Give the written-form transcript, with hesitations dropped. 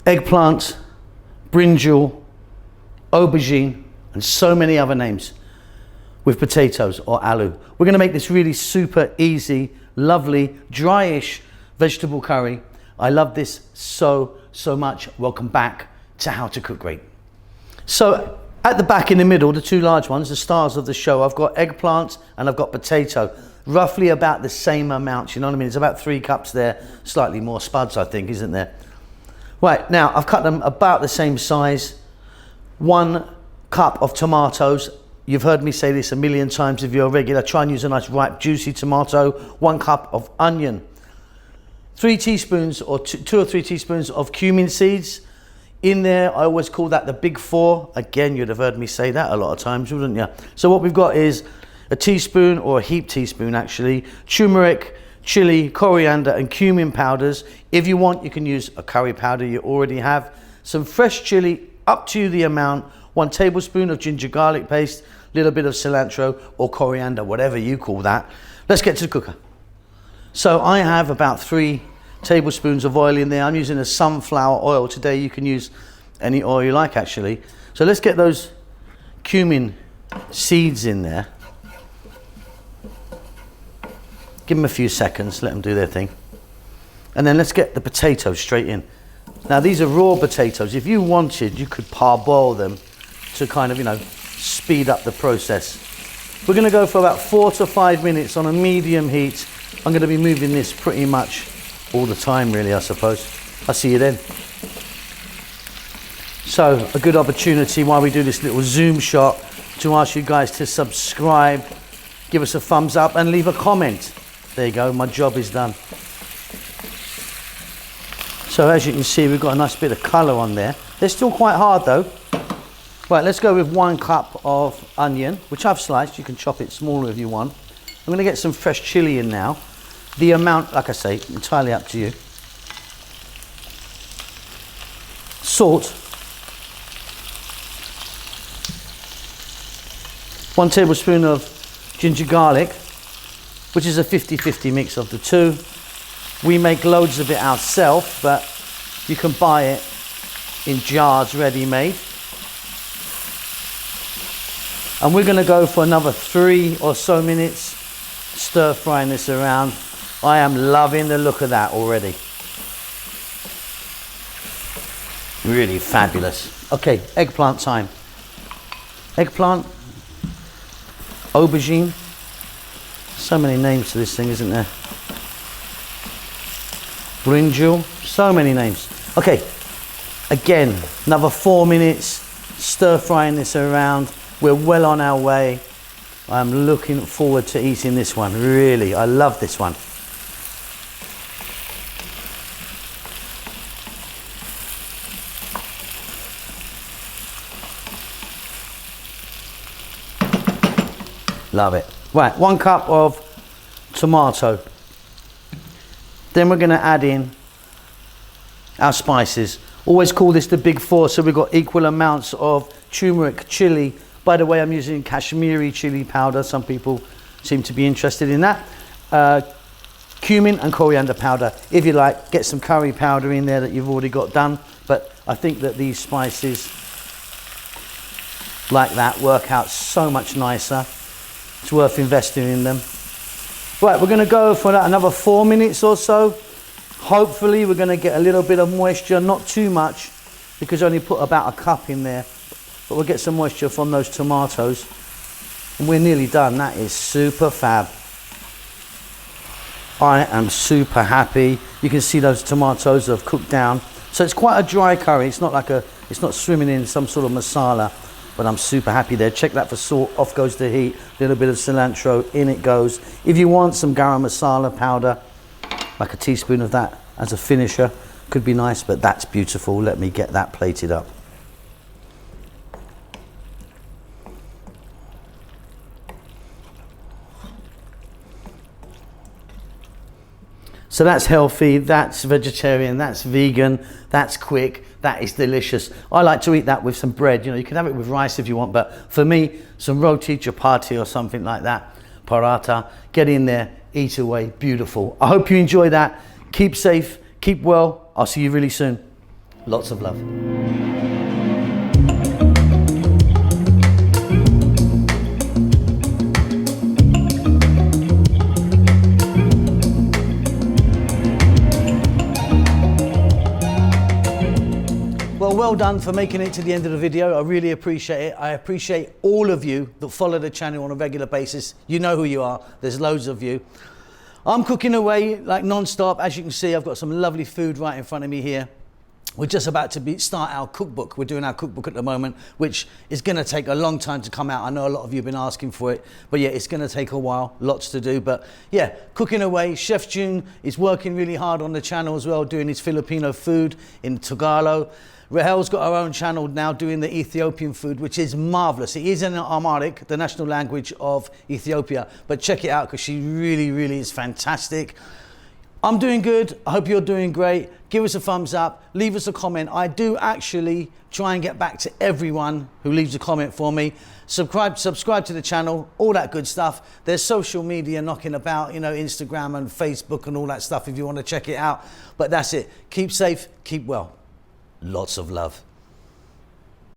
eggplant, brinjal, aubergine, and so many other names with potatoes or aloo. We're gonna make this really super easy, lovely, dryish vegetable curry. I love this so much. Welcome back to How to Cook Great. So at the back in the middle, the two large ones, the stars of the show, I've got eggplant and I've got potato, roughly about the same amount, you know what I mean? It's about 3 cups there, slightly more spuds, I think, isn't there? Right, now I've cut them about the same size. 1 cup of tomatoes. You've heard me say this a million times if you're a regular. Try and use a nice ripe juicy tomato. 1 cup of onion. 3 teaspoons or 2 or 3 teaspoons of cumin seeds. In there, I always call that the big 4. Again, you'd have heard me say that a lot of times, wouldn't you? So what we've got is a teaspoon, or a heaped teaspoon actually, turmeric, chili, coriander and cumin powders. If you want, you can use a curry powder you already have. Some fresh chili, up to the amount. 1 tablespoon of ginger garlic paste, a little bit of cilantro or coriander, whatever you call that. Let's get to the cooker. So I have about 3 tablespoons of oil in there. I'm using a sunflower oil today. You can use any oil you like actually. So let's get those cumin seeds in there. Give them a few seconds, let them do their thing. And then let's get the potatoes straight in. Now these are raw potatoes. If you wanted, you could parboil them to kind of, you know, speed up the process. We're gonna go for about 4 to 5 minutes on a medium heat. I'm gonna be moving this pretty much all the time really, I suppose. I'll see you then. So a good opportunity while we do this little zoom shot to ask you guys to subscribe, give us a thumbs up and leave a comment. There you go, my job is done. So as you can see, we've got a nice bit of colour on there. They're still quite hard though. Right, let's go with 1 cup of onion, which I've sliced. You can chop it smaller if you want. I'm gonna get some fresh chili in now. The amount, like I say, entirely up to you. Salt. 1 tablespoon of ginger garlic, which is a 50-50 mix of the two. We make loads of it ourselves, but you can buy it in jars ready-made. And we're gonna go for another 3 or so minutes, stir frying this around. I am loving the look of that already. Really fabulous. Okay, eggplant time. Eggplant, aubergine. So many names to this thing, isn't there? Brinjal, so many names. Okay, again, another 4 minutes, stir frying this around. We're well on our way. I'm looking forward to eating this one, really. I love this one. Love it. Right, 1 cup of tomato. Then we're gonna add in our spices. Always call this the big 4, so we've got equal amounts of turmeric, chili. By the way, I'm using Kashmiri chili powder. Some people seem to be interested in that. Cumin and coriander powder. If you like, get some curry powder in there that you've already got done. But I think that these spices like that work out so much nicer. It's worth investing in them. Right, we're gonna go for another 4 minutes or so. Hopefully we're gonna get a little bit of moisture, not too much, because I only put about 1 cup in there. But we'll get some moisture from those tomatoes. And we're nearly done. That is super fab. I am super happy. You can see those tomatoes have cooked down. So it's quite a dry curry. It's not like it's not swimming in some sort of masala. But I'm super happy there. Check that for salt. Off goes the heat. A little bit of cilantro. In it goes. If you want some garam masala powder, like a teaspoon of that as a finisher, could be nice, but that's beautiful. Let me get that plated up. So that's healthy, that's vegetarian, that's vegan, that's quick, that is delicious. I like to eat that with some bread. You know, you can have it with rice if you want, but for me, some roti, chapati or something like that, paratha, get in there, eat away, beautiful. I hope you enjoy that. Keep safe, keep well. I'll see you really soon. Lots of love. Well done for making it to the end of the video. I really appreciate it. I appreciate all of you that follow the channel on a regular basis. You know who you are. There's loads of you. I'm cooking away like non-stop. As you can see, I've got some lovely food right in front of me here. We're just about to start our cookbook. We're doing our cookbook at the moment, which is going to take a long time to come out. I know a lot of you have been asking for it, but yeah, it's going to take a while, lots to do. But yeah, cooking away. Chef June is working really hard on the channel as well, doing his Filipino food in Tagalog. Rahel's got her own channel now doing the Ethiopian food, which is marvelous. It is in Amharic, the national language of Ethiopia, but check it out because she really, really is fantastic. I'm doing good. I hope you're doing great. Give us a thumbs up. Leave us a comment. I do actually try and get back to everyone who leaves a comment for me. Subscribe to the channel, all that good stuff. There's social media knocking about, you know, Instagram and Facebook and all that stuff if you want to check it out. But that's it. Keep safe, keep well. Lots of love.